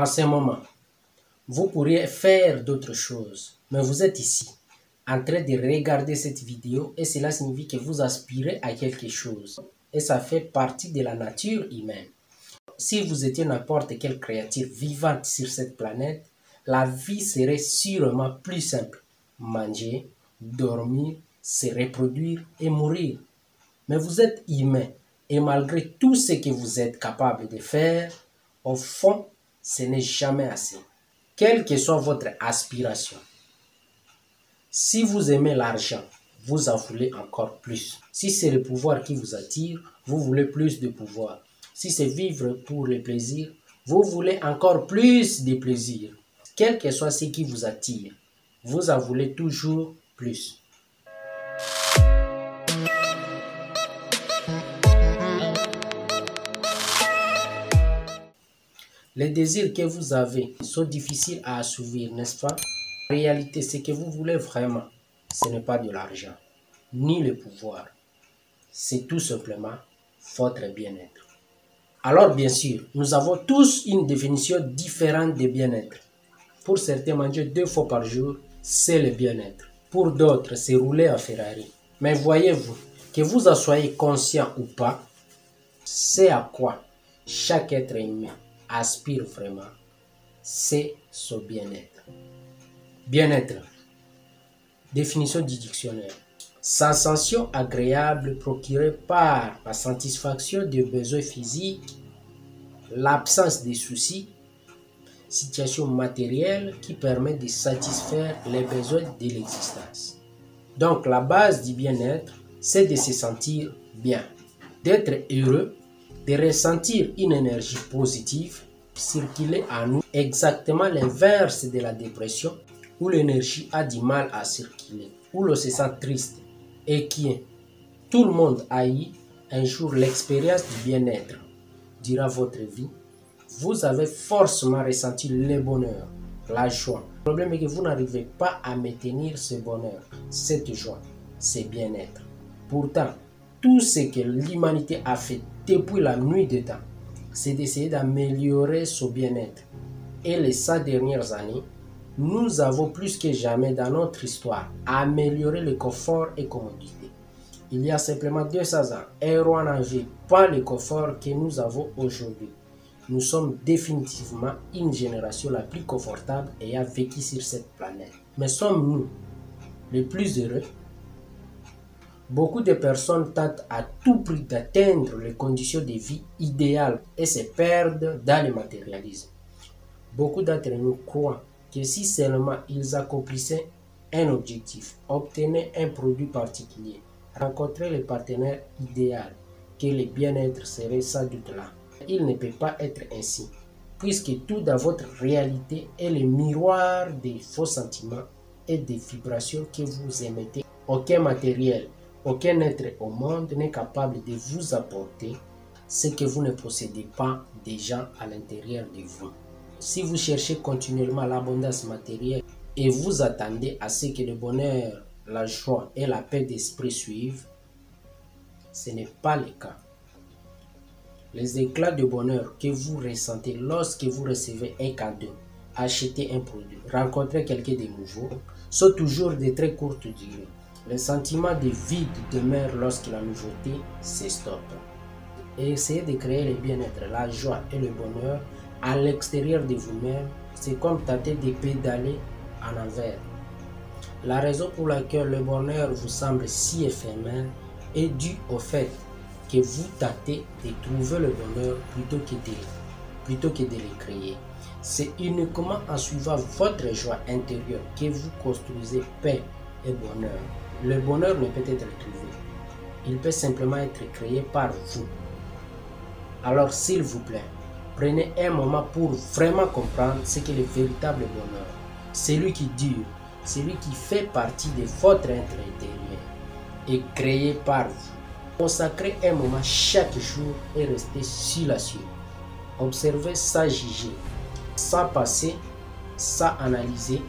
En ce moment, vous pourriez faire d'autres choses, mais vous êtes ici, en train de regarder cette vidéo et cela signifie que vous aspirez à quelque chose. Et ça fait partie de la nature humaine. Si vous étiez n'importe quelle créature vivante sur cette planète, la vie serait sûrement plus simple. Manger, dormir, se reproduire et mourir. Mais vous êtes humain et malgré tout ce que vous êtes capable de faire, au fond, ce n'est jamais assez. Quelle que soit votre aspiration, si vous aimez l'argent, vous en voulez encore plus. Si c'est le pouvoir qui vous attire, vous voulez plus de pouvoir. Si c'est vivre pour le plaisir, vous voulez encore plus de plaisir. Quel que soit ce qui vous attire, vous en voulez toujours plus. Les désirs que vous avez sont difficiles à assouvir, n'est-ce pas? En réalité, ce que vous voulez vraiment, ce n'est pas de l'argent, ni le pouvoir. C'est tout simplement votre bien-être. Alors bien sûr, nous avons tous une définition différente de bien-être. Pour certains, manger 2 fois par jour, c'est le bien-être. Pour d'autres, c'est rouler en Ferrari. Mais voyez-vous, que vous en soyez conscient ou pas, c'est à quoi chaque être humain aspire vraiment, c'est son bien-être. Bien-être. Définition du dictionnaire. Sensation agréable procurée par la satisfaction des besoins physiques, l'absence de soucis, situation matérielle qui permet de satisfaire les besoins de l'existence. Donc la base du bien-être, c'est de se sentir bien, d'être heureux, de ressentir une énergie positive, circuler en nous, exactement l'inverse de la dépression, où l'énergie a du mal à circuler, où l'on se sent triste et inquiet. Tout le monde a eu un jour l'expérience du bien-être. Durant votre vie, vous avez forcément ressenti le bonheur, la joie. Le problème est que vous n'arrivez pas à maintenir ce bonheur, cette joie, ce bien-être. Pourtant, tout ce que l'humanité a fait depuis la nuit des temps, c'est d'essayer d'améliorer son bien-être. Et les 100 dernières années, nous avons plus que jamais dans notre histoire amélioré le confort et commodité. Il y a simplement 200 ans, Erwan n'avait pas le confort que nous avons aujourd'hui. Nous sommes définitivement une génération la plus confortable ayant vécu sur cette planète. Mais sommes-nous les plus heureux? Beaucoup de personnes tentent à tout prix d'atteindre les conditions de vie idéales et se perdent dans le matérialisme. Beaucoup d'entre nous croient que si seulement ils accomplissaient un objectif, obtenaient un produit particulier, rencontraient le partenaire idéal, que le bien-être serait sans doute là. Il ne peut pas être ainsi, puisque tout dans votre réalité est le miroir des faux sentiments et des vibrations que vous émettez. Aucun matériel, aucun être au monde n'est capable de vous apporter ce que vous ne possédez pas déjà à l'intérieur de vous. Si vous cherchez continuellement l'abondance matérielle et vous attendez à ce que le bonheur, la joie et la paix d'esprit suivent, ce n'est pas le cas. Les éclats de bonheur que vous ressentez lorsque vous recevez un cadeau, achetez un produit, rencontrez quelqu'un de nouveau, sont toujours de très courte durée. Le sentiment de vide demeure lorsque la nouveauté s'estompe. Et essayez de créer le bien-être, la joie et le bonheur à l'extérieur de vous-même, c'est comme tenter de pédaler en envers. La raison pour laquelle le bonheur vous semble si éphémère est due au fait que vous tâtez de trouver le bonheur plutôt que de le créer. C'est uniquement en suivant votre joie intérieure que vous construisez paix et bonheur. Le bonheur ne peut être trouvé. Il peut simplement être créé par vous. Alors s'il vous plaît, prenez un moment pour vraiment comprendre ce qu'est le véritable bonheur. Celui qui dure, celui qui fait partie de votre être intérieur et créé par vous. Consacrez un moment chaque jour et restez silencieux. Observez sans juger, sans passer, sans analyser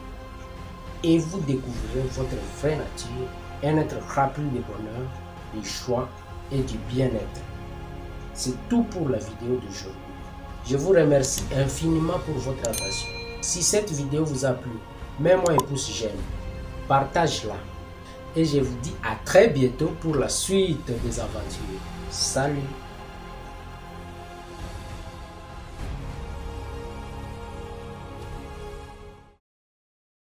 et vous découvrirez votre vraie nature, un être rempli de bonheur, de joie et du bien-être. C'est tout pour la vidéo d'aujourd'hui. Je vous remercie infiniment pour votre attention. Si cette vidéo vous a plu, mets-moi un pouce j'aime, partage-la. Et je vous dis à très bientôt pour la suite des aventures. Salut!